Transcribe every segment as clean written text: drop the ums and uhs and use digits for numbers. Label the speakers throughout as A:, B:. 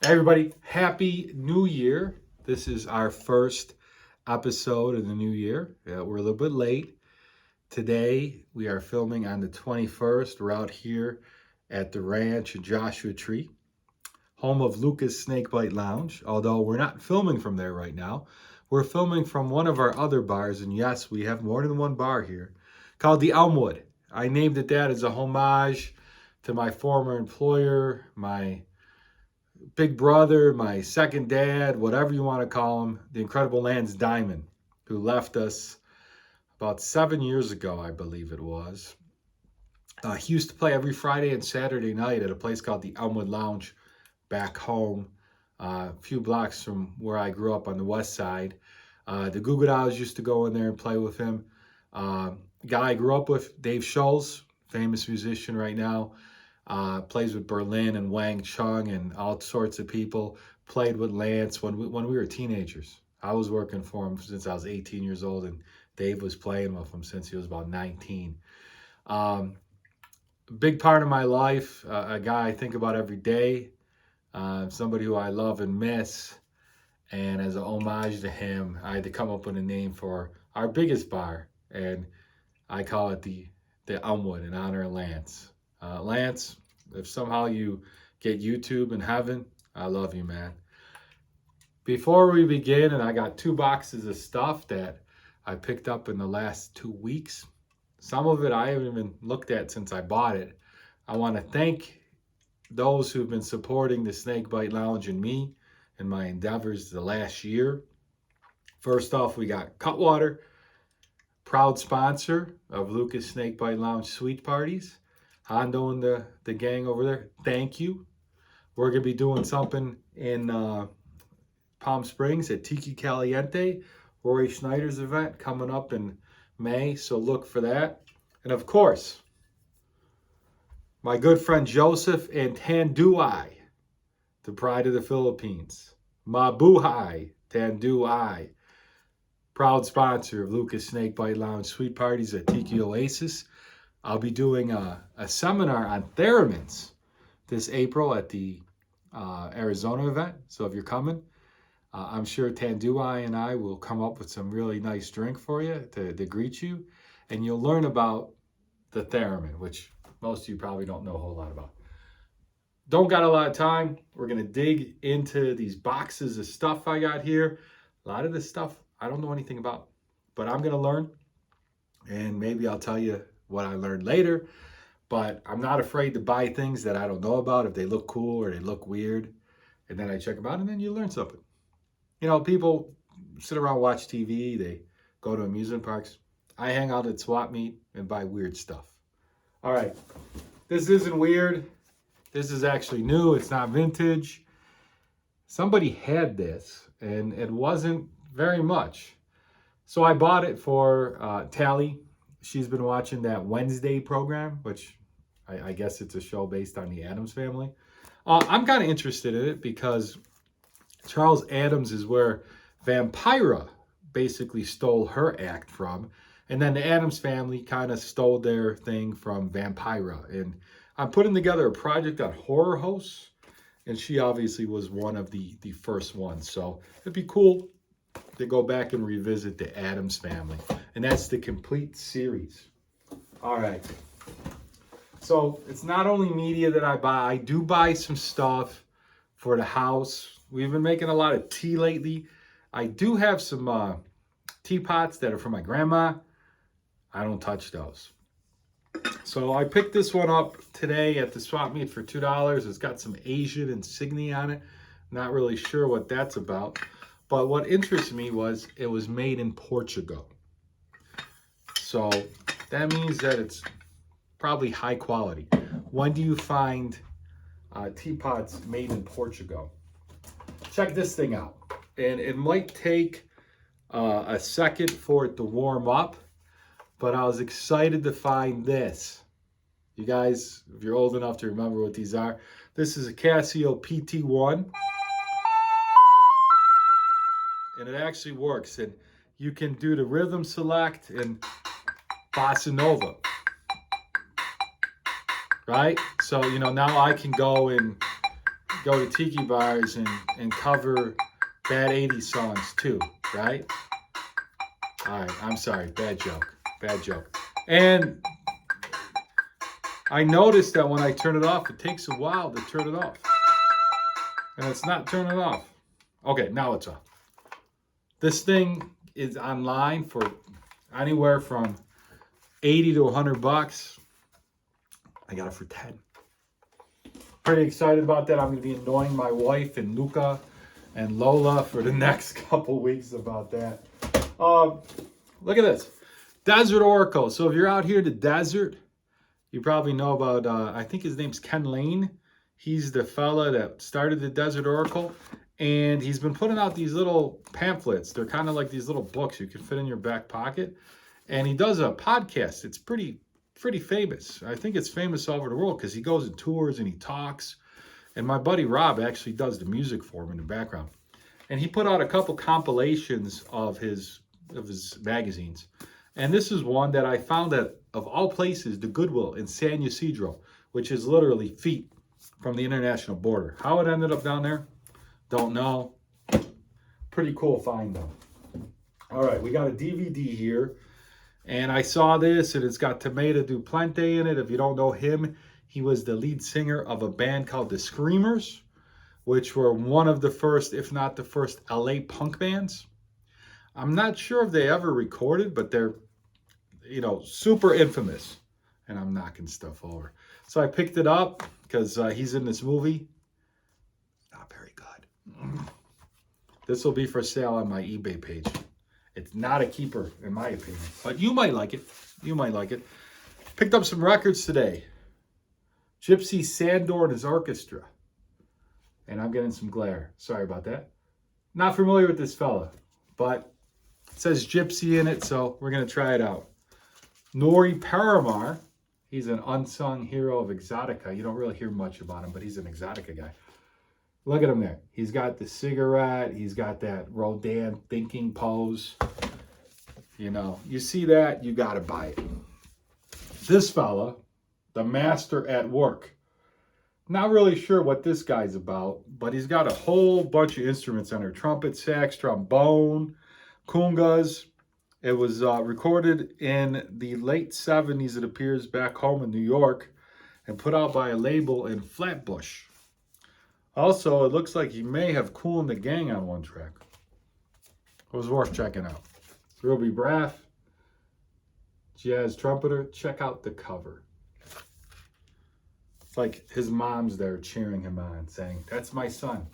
A: Everybody, happy new year. This is our first episode of the new year. We're a little bit late. Today, we are filming on the 21st. We're out here at the ranch in Joshua Tree, home of Lucas Snakebite Lounge. Although we're not filming from there right now, we're filming from one of our other bars. And yes, we have more than one bar here called the Elmwood. I named it that as a homage to my former employer, my big brother, my second dad, whatever you want to call him, the incredible Lance Diamond, who left us about 7 years ago, I believe it was. He used to play every Friday and Saturday night at a place called the Elmwood Lounge back home, a few blocks from where I grew up on the west side. The Goo Goo Dolls used to go in there and play with him. Guy I grew up with, Dave Schultz, famous musician right now. Plays with Berlin and Wang Chung and all sorts of people. Played with Lance when we were teenagers. I was working for him since I was 18 years old, and Dave was playing with him since he was about 19. Big part of my life, a guy I think about every day, somebody who I love and miss. And as a homage to him, I had to come up with a name for our biggest bar, and I call it the Elmwood in honor of Lance. Lance, if somehow you get YouTube in heaven, I love you, man. Before we begin, and I got 2 boxes of stuff that I picked up in the last 2 weeks. Some of it I haven't even looked at since I bought it. I want to thank those who've been supporting the Snakebite Lounge and me and my endeavors the last year. First off, we got Cutwater, proud sponsor of Lucas Snakebite Lounge Suite Parties. Hondo and the gang over there, thank you. We're going to be doing something in Palm Springs at Tiki Caliente, Rory Schneider's event coming up in May, so look for that. And of course, my good friend Joseph and Tanduay, the pride of the Philippines. Mabuhay Tanduay, proud sponsor of Lucas Snakebite Lounge Suite Parties at Tiki Oasis. I'll be doing a seminar on theremins this April at the Arizona event. So if you're coming, I'm sure Tanduay and I will come up with some really nice drink for you to greet you. And you'll learn about the theremin, which most of you probably don't know a whole lot about. Don't got a lot of time. We're going to dig into these boxes of stuff I got here. A lot of this stuff I don't know anything about, but I'm going to learn. And maybe I'll tell you what I learned later, but I'm not afraid to buy things that I don't know about if they look cool or they look weird, and then I check them out and then you learn something. You know, people sit around, watch TV, they go to amusement parks. I hang out at swap meet and buy weird stuff. All right, this isn't weird. This is actually new. It's not vintage. Somebody had this and it wasn't very much. So I bought it for Tally. She's been watching that Wednesday program, which I guess it's a show based on the Addams Family. I'm kind of interested in it because Charles Addams is where Vampira basically stole her act from. And then the Addams Family kind of stole their thing from Vampira. And I'm putting together a project on horror hosts. And she obviously was one of the first ones. So it'd be cool to go back and revisit the Addams Family. And that's the complete series. All right. So it's not only media that I buy. I do buy some stuff for the house. We've been making a lot of tea lately. I do have some teapots that are from my grandma. I don't touch those. So I picked this one up today at the swap meet for $2. It's got some Asian insignia on it. Not really sure what that's about. But what interested me was it was made in Portugal. So that means that it's probably high quality. When do you find teapots made in Portugal? Check this thing out. And it might take a second for it to warm up, but I was excited to find this. You guys, if you're old enough to remember what these are, this is a Casio PT1. And it actually works. And you can do the rhythm select and bossa nova. Right? So, you know, now I can go and go to tiki bars and cover bad 80s songs too, right? All right, I'm sorry, bad joke, bad joke. And I noticed that when I turn it off, it takes a while to turn it off. And it's not turning off. Okay, now it's off. This thing is online for anywhere from 80 to 100 bucks. I got it for 10. Pretty excited about that. I'm going to be annoying my wife and Luca and Lola for the next couple weeks about that. Look at this. Desert Oracle. So if you're out here in the desert, you probably know about, I think his name's Ken Lane. He's the fella that started the Desert Oracle. And he's been putting out these little pamphlets. They're kind of like these little books you can fit in your back pocket. And he does a podcast. It's pretty famous. I think it's famous all over the world because he goes and tours and he talks. And my buddy Rob actually does the music for him in the background. And he put out a couple compilations of his magazines. And this is one that I found at, of all places, the Goodwill in San Ysidro, which is literally feet from the international border. How it ended up down there, don't know. Pretty cool find though. All right, we got a DVD here. And I saw this, and it's got Tomato Duplente in it. If you don't know him, he was the lead singer of a band called The Screamers, which were one of the first, if not the first, LA punk bands. I'm not sure if they ever recorded, but they're, you know, super infamous. And I'm knocking stuff over. So I picked it up because he's in this movie. Not very good. This will be for sale on my eBay page. It's not a keeper, in my opinion. But you might like it. You might like it. Picked up some records today. Gypsy Sandor and his orchestra. And I'm getting some glare. Sorry about that. Not familiar with this fella. But it says Gypsy in it, so we're going to try it out. Nori Paramar. He's an unsung hero of Exotica. You don't really hear much about him, but he's an Exotica guy. Look at him there. He's got the cigarette. He's got that Rodin thinking pose. You know, you see that, you got to buy it. This fella, the master at work. Not really sure what this guy's about, but he's got a whole bunch of instruments on there. Trumpet, sax, trombone, congas. It was recorded in the late 70s, it appears, back home in New York, and put out by a label in Flatbush. Also, it looks like he may have Kool and the Gang on one track. It was worth checking out. Ruby Braff, jazz trumpeter. Check out the cover. It's like his mom's there cheering him on, saying, "That's my son."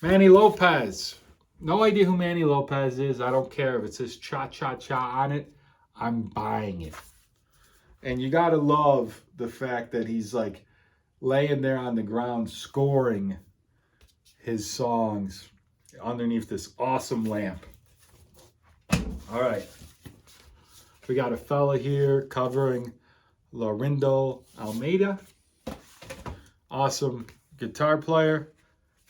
A: Manny Lopez. No idea who Manny Lopez is. I don't care if it says cha-cha-cha on it. I'm buying it. And you got to love the fact that he's like laying there on the ground scoring his songs underneath this awesome lamp. All right. We got a fella here covering Laurindo Almeida. Awesome guitar player.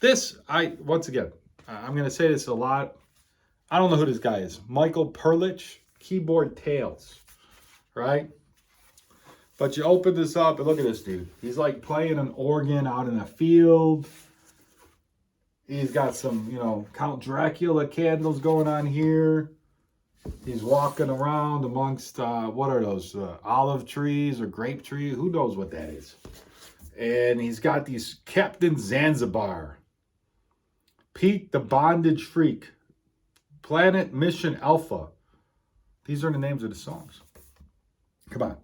A: This, once again, I'm going to say this a lot. I don't know who this guy is. Michael Perlich, Keyboard Tales, right? But you open this up and look at this dude. He's like playing an organ out in a field. He's got some, you know, Count Dracula candles going on here. He's walking around amongst, what are those, olive trees or grape trees? Who knows what that is? And he's got these Captain Zanzibar, Pete the Bondage Freak, Planet Mission Alpha. These are the names of the songs. Come on.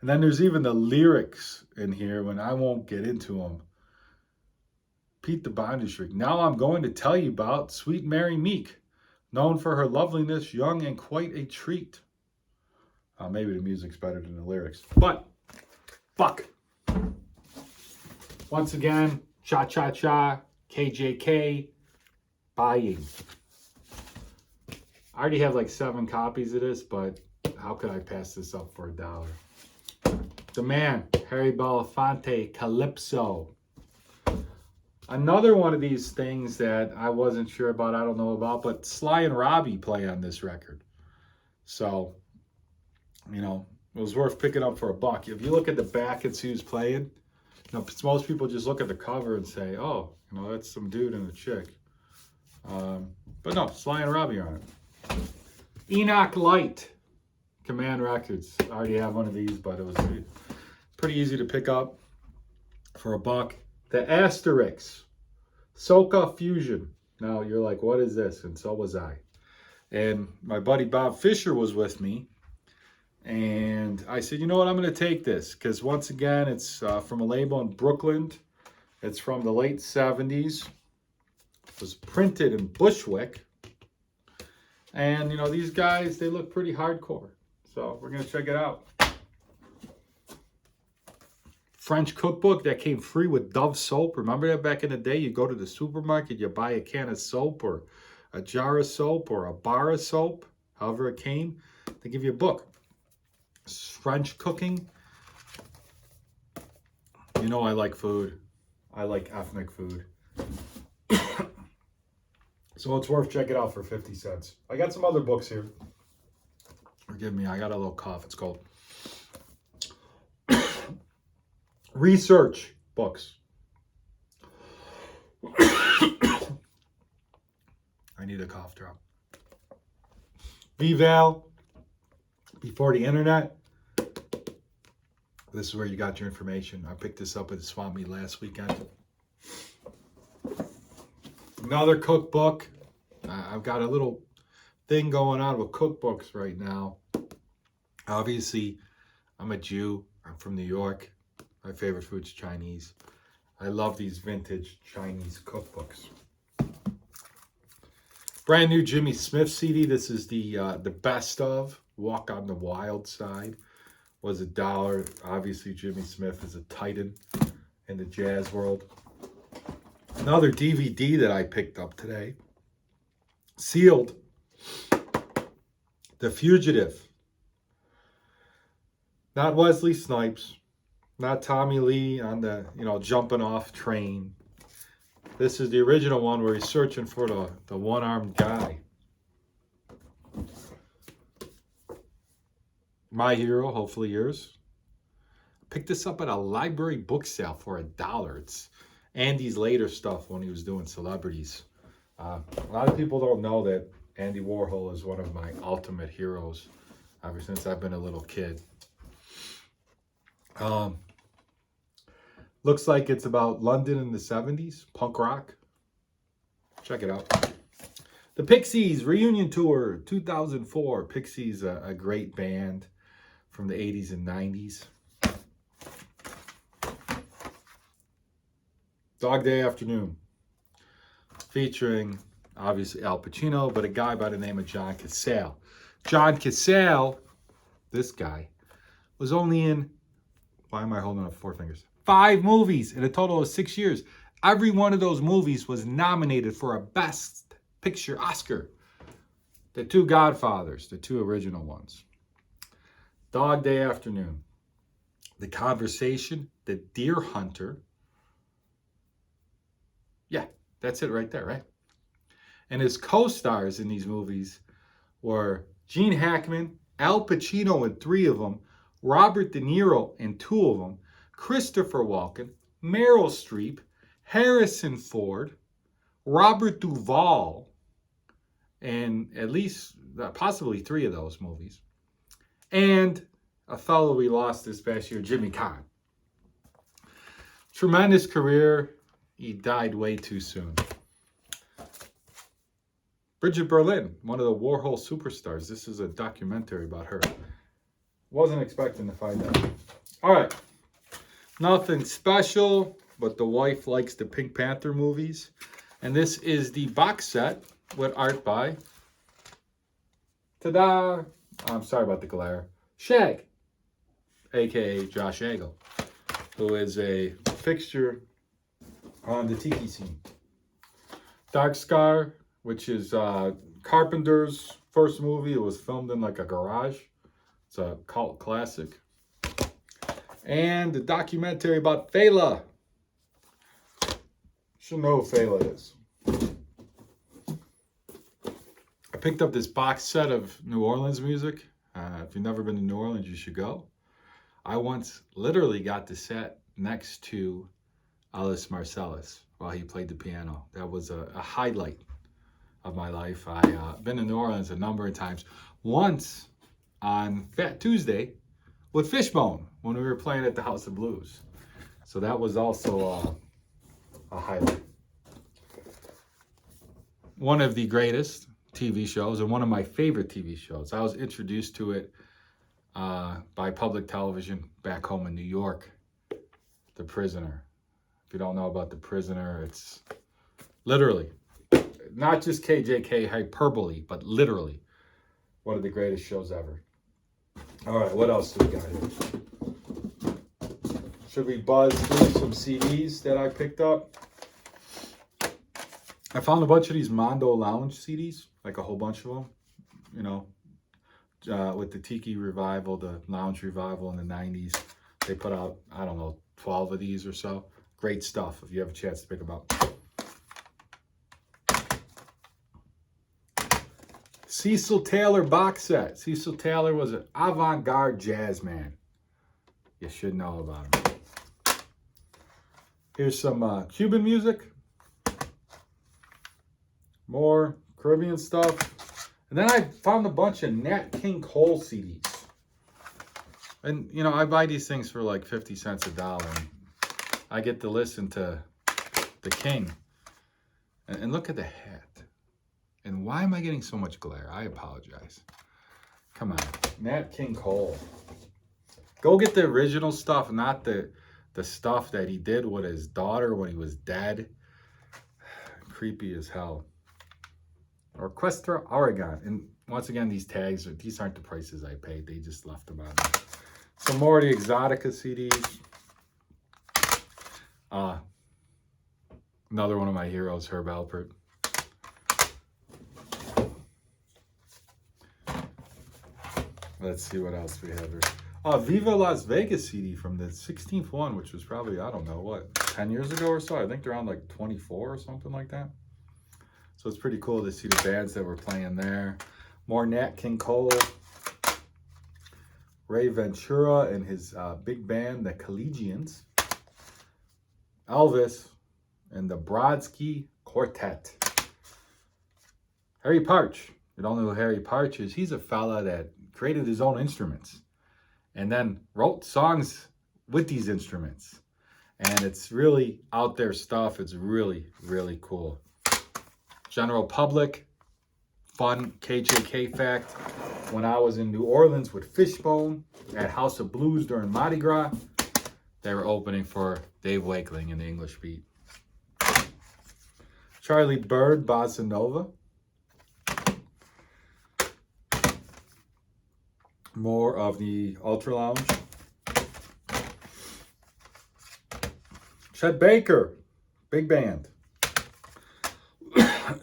A: And then there's even the lyrics in here when I won't get into them. Pete the Bondage Freak. Now I'm going to tell you about Sweet Mary Meek, known for her loveliness, young and quite a treat. Maybe the music's better than the lyrics. But, fuck. Once again, cha-cha-cha, KJK, buying. I already have like 7 copies of this, but how could I pass this up for $1? The man, Harry Belafonte, Calypso. Another one of these things that I wasn't sure about, I don't know about, but Sly and Robbie play on this record. So, you know, it was worth picking up for $1. If you look at the back and see who's playing, Most people just look at the cover and say, oh, that's some dude and a chick. But no, Sly and Robbie on it. Enoch Light, Command Records. I already have one of these, but it was pretty easy to pick up for $1. The Asterix, Soca Fusion. Now you're like, what is this? And so was I. And my buddy Bob Fisher was with me. And I said, you know what, I'm going to take this. Because once again, it's from a label in Brooklyn. It's from the late 70s. It was printed in Bushwick. And, these guys, they look pretty hardcore. So we're going to check it out. French cookbook that came free with Dove soap. Remember that back in the day? You go to the supermarket, you buy a can of soap or a jar of soap or a bar of soap, however it came. They give you a book. French cooking. I like food. I like ethnic food. So it's worth checking out for 50 cents. I got some other books here. Forgive me, I got a little cough. It's cold. Research books. I need a cough drop. VVAL, Before the Internet. This is where you got your information. I picked this up at the Swap Meet last weekend. Another cookbook. I've got a little thing going on with cookbooks right now. Obviously, I'm a Jew. I'm from New York. My favorite food's Chinese. I love these vintage Chinese cookbooks. Brand new Jimmy Smith CD. This is the best of Walk on the Wild Side. Was $1. Obviously, Jimmy Smith is a titan in the jazz world. Another DVD that I picked up today. Sealed. The Fugitive. Not Wesley Snipes. Not Tommy Lee on the, jumping off train. This is the original one where he's searching for the one-armed guy. My hero, hopefully yours. Picked this up at a library book sale for $1. It's Andy's later stuff when he was doing celebrities. A lot of people don't know that Andy Warhol is one of my ultimate heroes ever since I've been a little kid. Looks like it's about London in the 70s, punk rock. Check it out. The Pixies Reunion Tour 2004. Pixies, a great band from the 80s and 90s. Dog Day Afternoon. Featuring, obviously, Al Pacino, but a guy by the name of John Cazale. John Cazale, this guy, was only in, why am I holding up 4 fingers? 5 movies in a total of 6 years. Every one of those movies was nominated for a Best Picture Oscar. The 2 Godfathers, the 2 original ones. Dog Day Afternoon. The Conversation, The Deer Hunter. Yeah, that's it right there, right? And his co-stars in these movies were Gene Hackman, Al Pacino in 3 of them, Robert De Niro in 2 of them, Christopher Walken, Meryl Streep, Harrison Ford, Robert Duvall, and at least possibly 3 of those movies. And a fellow we lost this past year, Jimmy Caan. Tremendous career. He died way too soon. Bridget Berlin, one of the Warhol superstars. This is a documentary about her. Wasn't expecting to find out. All right. Nothing special, but the wife likes the Pink Panther movies. And this is the box set with art by, ta-da! I'm sorry about the glare. Shag, a.k.a. Josh Agel, who is a fixture on the tiki scene. Dark Scar, which is Carpenter's first movie. It was filmed in like a garage. It's a cult classic. And the documentary about Fela. Should know who Fela is. I picked up this box set of New Orleans music. If you've never been to New Orleans, you should go. I once literally got to sit next to Alice Marcellus while he played the piano. That was a highlight of my life. I've been to New Orleans a number of times. Once on Fat Tuesday with Fishbone when we were playing at the House of Blues. So that was also a highlight. One of the greatest TV shows and one of my favorite TV shows. I was introduced to it by public television back home in New York. The Prisoner. If you don't know about The Prisoner, it's literally, not just KJK hyperbole, but literally one of the greatest shows ever. All right, what else do we got here? Should we buzz through some CDs that I picked up? I found a bunch of these Mondo Lounge CDs, like a whole bunch of them, you know, with the Tiki revival, the lounge revival in the 90s. They put out, I don't know, 12 of these or so. Great stuff if you have a chance to pick them up. Cecil Taylor box set. Cecil Taylor was an avant-garde jazz man. You should know about him. Here's some Cuban music. More Caribbean stuff. And then I found a bunch of Nat King Cole CDs. And, you know, I buy these things for like 50 cents a dollar. And I get to listen to the King. And look at the hat. And why am I getting so much glare? I apologize. Come on. Nat King Cole. Go get the original stuff, not the stuff that he did with his daughter when he was dead. Creepy as hell. Orchestra Oregon. And once again, these aren't the prices I paid. They just left them on there. Some more of the Exotica CDs. Another one of my heroes, Herb Alpert. Let's see what else we have here. Viva Las Vegas CD from the 16th one, which was probably, I don't know, what, 10 years ago or so? I think they're around like 24 or something like that. So it's pretty cool to see the bands that were playing there. More Nat King Cole. Ray Ventura and his big band, the Collegians. Elvis and the Brodsky Quartet. Harry Partch. You don't know who Harry Partch is? He's a fella that created his own instruments and then wrote songs with these instruments. And it's really out there stuff. It's really, really cool. General Public, fun KJK fact. When I was in New Orleans with Fishbone at House of Blues during Mardi Gras, they were opening for Dave Wakeling in the English Beat. Charlie Bird, Bossa Nova. More of the Ultra Lounge. Chet Baker, big band.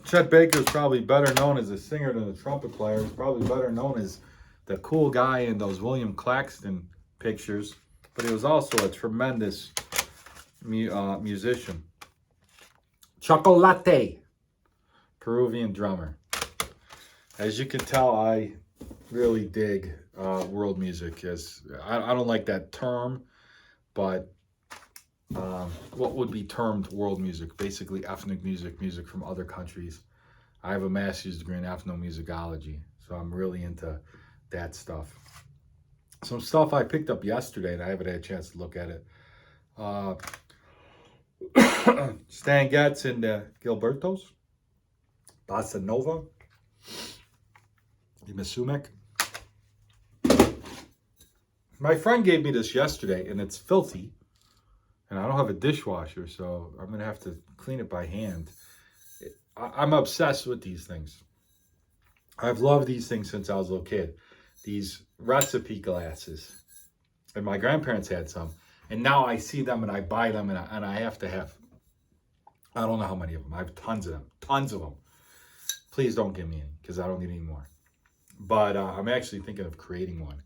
A: Chet Baker is probably better known as a singer than a trumpet player. He's probably better known as the cool guy in those William Claxton pictures. But he was also a tremendous musician. Chocolate, Peruvian drummer. As you can tell, I really dig world music. As I don't like that term, but what would be termed world music? Basically ethnic music, music from other countries. I have a master's degree in ethnomusicology, so I'm really into that stuff. Some stuff I picked up yesterday, and I haven't had a chance to look at it. Stan Getz and Gilbertos. Bossa Nova. Masumek. My friend gave me this yesterday, and it's filthy. And I don't have a dishwasher, so I'm going to have to clean it by hand. I'm obsessed with these things. I've loved these things since I was a little kid. These recipe glasses. And my grandparents had some. And now I see them and I buy them and I have to have, I don't know how many of them. I have tons of them. Tons of them. Please don't give me any because I don't need any more. But I'm actually thinking of creating one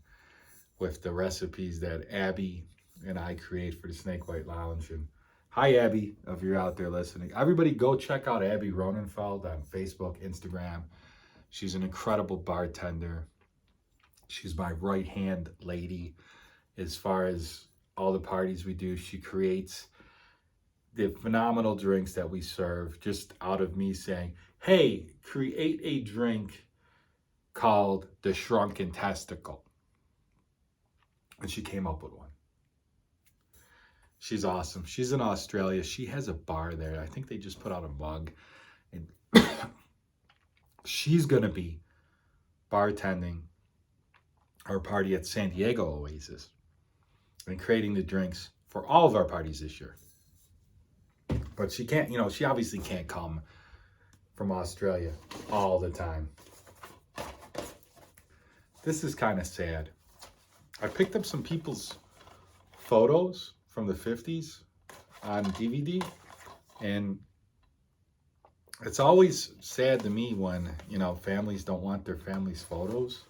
A: with the recipes that Abby and I create for the Snake White Lounge. And hi, Abby, if you're out there listening. Everybody go check out Abby Ronenfeld on Facebook, Instagram. She's an incredible bartender. She's my right-hand lady as far as all the parties we do. She creates the phenomenal drinks that we serve just out of me saying, hey, create a drink called the Shrunken Testicle. And she came up with one. She's awesome. She's in Australia. She has a bar there. I think they just put out a mug. And she's going to be bartending our party at San Diego Oasis and creating the drinks for all of our parties this year. But she can't, she obviously can't come from Australia all the time. This is kind of sad. I picked up some people's photos from the 50s on DVD, and it's always sad to me when, families don't want their family's photos,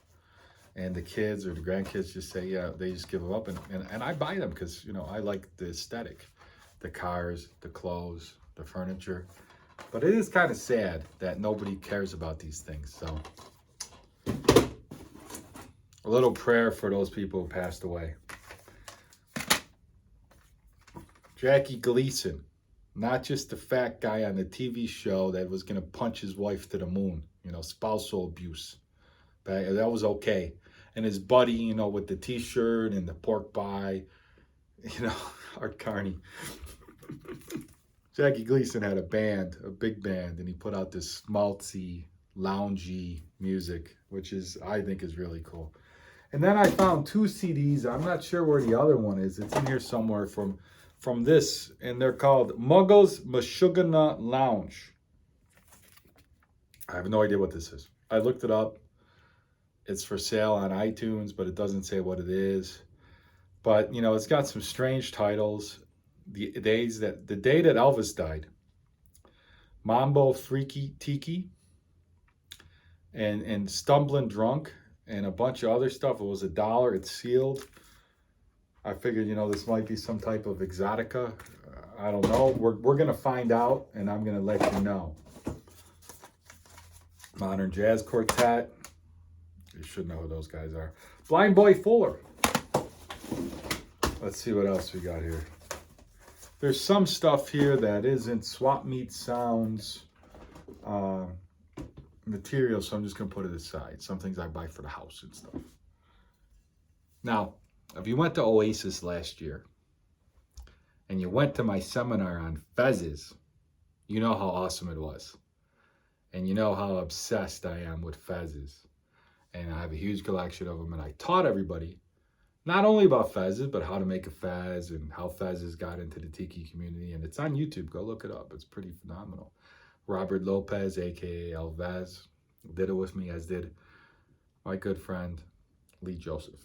A: and the kids or the grandkids just say, yeah, they just give them up, and I buy them because, I like the aesthetic, the cars, the clothes, the furniture, but it is kind of sad that nobody cares about these things. So a little prayer for those people who passed away. Jackie Gleason, not just the fat guy on the TV show that was going to punch his wife to the moon, spousal abuse. But that was okay. And his buddy, with the t-shirt and the pork pie, Art Carney. Jackie Gleason had a band, a big band, and he put out this schmaltzy, loungy music, which I think is really cool. And then I found 2 CDs. I'm not sure where the other one is. It's in here somewhere from this, and they're called Muggles Meshuggah Lounge. I have no idea what this is. I looked it up. It's for sale on iTunes, but it doesn't say what it is. But, it's got some strange titles. The day that Elvis died. Mambo Freaky Tiki. And Stumbling Drunk. And a bunch of other stuff. It was $1. It's sealed. I figured, this might be some type of exotica. I don't know. We're going to find out, and I'm going to let you know. Modern Jazz Quartet. You should know who those guys are. Blind Boy Fuller. Let's see what else we got here. There's some stuff here that isn't Swap Meet Sounds material, so I'm just going to put it aside. Some things I buy for the house and stuff. Now, if you went to Oasis last year and you went to my seminar on fezzes, you know how awesome it was. And you know how obsessed I am with fezzes. And I have a huge collection of them. And I taught everybody not only about fezzes, but how to make a fez and how fezzes got into the tiki community. And it's on YouTube. Go look it up. It's pretty phenomenal. Robert Lopez, a.k.a. Elvez, did it with me, as did my good friend Lee Joseph.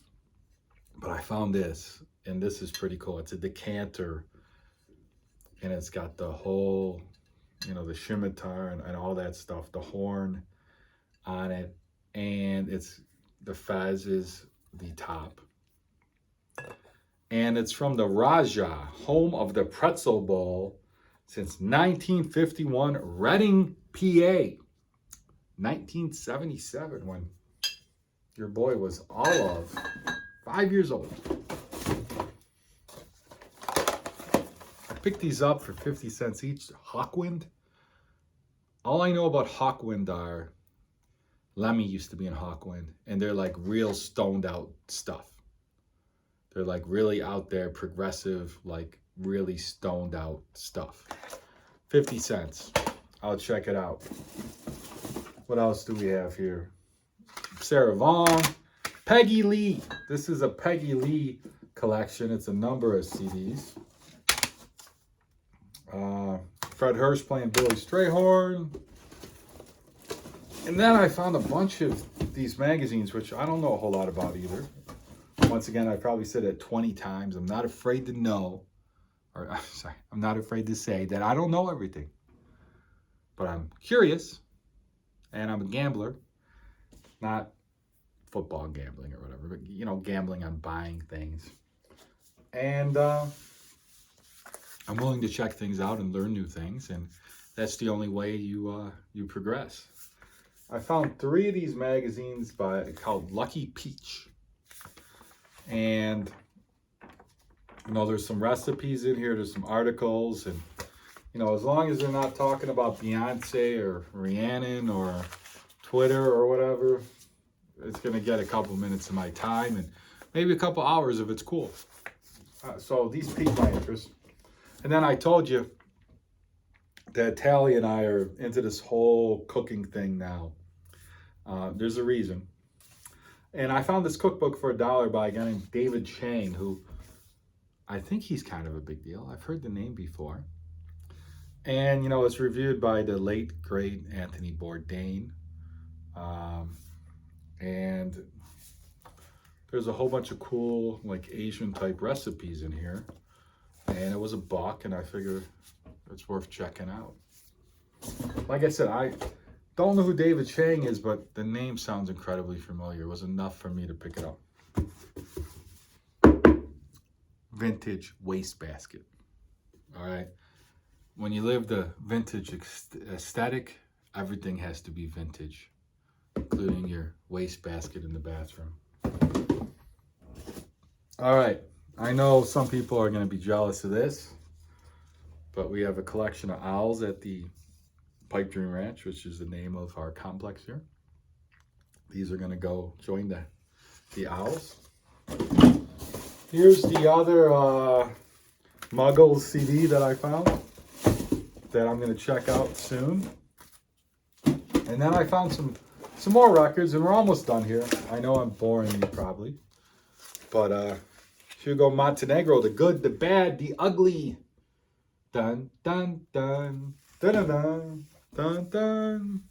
A: But I found this, and this is pretty cool. It's a decanter, and it's got the whole, the scimitar and all that stuff, the horn on it, and it's the fez is the top. And it's from the Raja, home of the Pretzel Bowl, since 1951, Reading, PA. 1977, when your boy was all of 5 years old. I picked these up for 50 cents each. Hawkwind. All I know about Hawkwind are Lemmy used to be in Hawkwind, and they're like real stoned out stuff. They're like really out there, progressive, like really stoned out stuff. 50 cents. I'll check it out. What else do we have here? Sarah Vaughan. Peggy Lee. This is a Peggy Lee collection. It's a number of CDs. Fred Hurst playing Billy Strayhorn. And then I found a bunch of these magazines, which I don't know a whole lot about either. Once again, I probably said it 20 times. I'm not afraid to know, or I'm not afraid to say that I don't know everything. But I'm curious, and I'm a gambler. Not football gambling or whatever, but, gambling on buying things. And I'm willing to check things out and learn new things, and that's the only way you progress. I found 3 of these magazines called Lucky Peach. And You know, there's some recipes in here, there's some articles, and you know, as long as they're not talking about Beyonce or Rhiannon or Twitter or whatever, it's gonna get a couple minutes of my time and maybe a couple hours if it's cool. So these piqued my interest. And then I told you that Tally and I are into this whole cooking thing now. There's a reason. And I found this cookbook for $1 by a guy named David Chang, who I think he's kind of a big deal. I've heard the name before. And, you know, it's reviewed by the late, great Anthony Bourdain. And there's a whole bunch of cool, like, Asian type recipes in here. And it was $1, and I figured it's worth checking out. Like I said, I don't know who David Chang is, but the name sounds incredibly familiar. It was enough for me to pick it up. Vintage wastebasket. All right. When you live the vintage aesthetic, everything has to be vintage, including your wastebasket in the bathroom. All right. I know some people are going to be jealous of this, but we have a collection of owls at the Pipe Dream Ranch, which is the name of our complex here. These are going to go join the owls. Here's the other Muggles CD that I found that I'm going to check out soon. And then I found some more records, and we're almost done here. I know I'm boring you probably, but Hugo Montenegro, the good, the bad, the ugly. Dun, dun, dun, dun, dun, dun, dun, dun.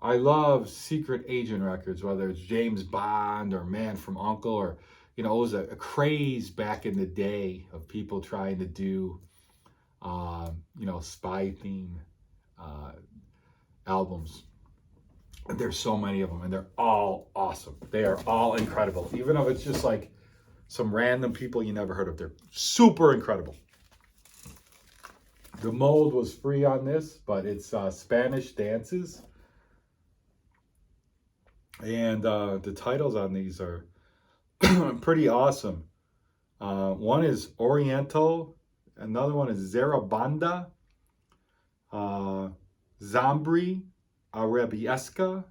A: I love secret agent records, whether it's James Bond or Man from U.N.C.L.E. or, you know, it was a craze back in the day of people trying to do, you know, spy theme albums. And there's so many of them, and they're all awesome. They are all incredible. Even if it's just like some random people you never heard of, they're super incredible. The mold was free on this, but it's Spanish dances. And the titles on these are pretty awesome. One is Oriental, another one is Zarabanda, Zambri, Arabiesca,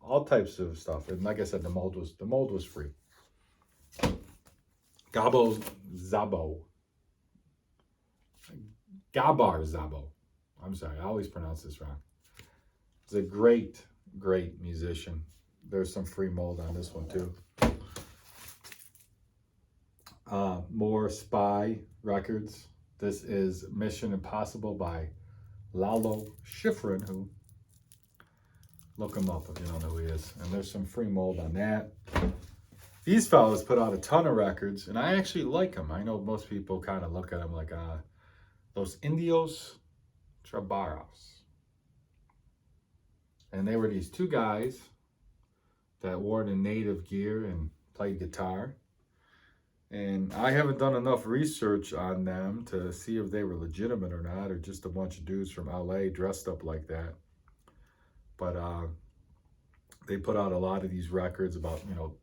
A: all types of stuff. And like I said, the mold was free. Gabar Zabo. I'm sorry, I always pronounce this wrong. He's a great, great musician. There's some free mold on this one too. More Spy records. This is Mission Impossible by Lalo Schifrin, who, look him up if you don't know who he is. And there's some free mold on that. These fellas put out a ton of records, and I actually like them. I know most people kind of look at them like, Los Indios Trabaros. And they were these two guys that wore the native gear and played guitar. And I haven't done enough research on them to see if they were legitimate or not, or just a bunch of dudes from LA dressed up like that. But they put out a lot of these records about, you know,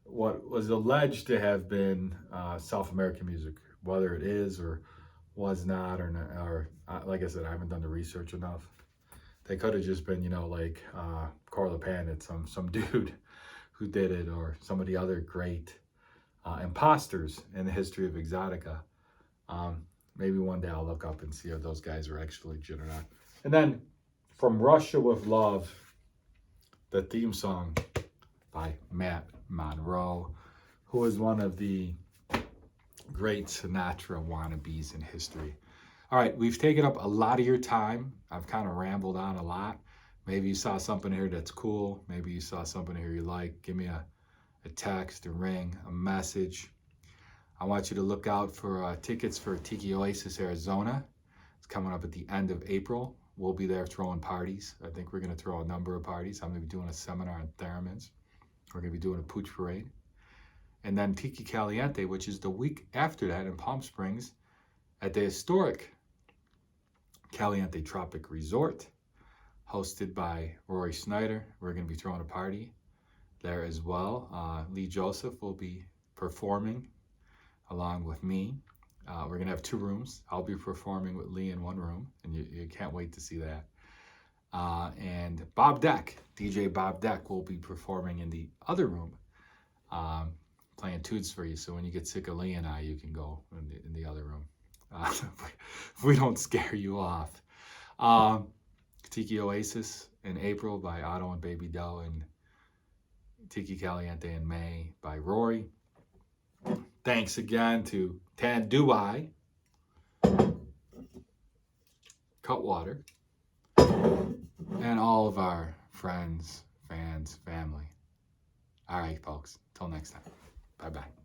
A: what was alleged to have been South American music, whether it is or was not, or like I said, I haven't done the research enough. They could have just been, you know, like Corla Pandit, some dude who did it, or some of the other great imposters in the history of Exotica. Maybe one day I'll look up and see if those guys are actually legit or not. And then From Russia with Love, the theme song by Matt Monro, who is one of the great Sinatra wannabes in history. All right, we've taken up a lot of your time. I've kind of rambled on a lot. Maybe you saw something here that's cool. Maybe you saw something here you like. Give me a text, a ring, a message. I want you to look out for tickets for Tiki Oasis Arizona. It's coming up at the end of April. We'll be there throwing parties. I think we're going to throw a number of parties. I'm going to be doing a seminar on theremins. We're going to be doing a pooch parade. And then Tiki Caliente, which is the week after that in Palm Springs at the historic Caliente Tropic Resort, hosted by Rory Snyder. We're going to be throwing a party there as well. Lee Joseph will be performing along with me. We're going to have 2 rooms. I'll be performing with Lee in one room, and you can't wait to see that. And Bob Deck, DJ Bob Deck, will be performing in the other room, playing tunes for you. So when you get sick of Lee and I, you can go in the other room. If we don't scare you off. Tiki Oasis in April by Otto and Baby Doe, and Tiki Caliente in May by Rory. Thanks again to Tan Dubai, Cutwater, and all of our friends, fans, family. All right, folks. Till next time. Bye-bye.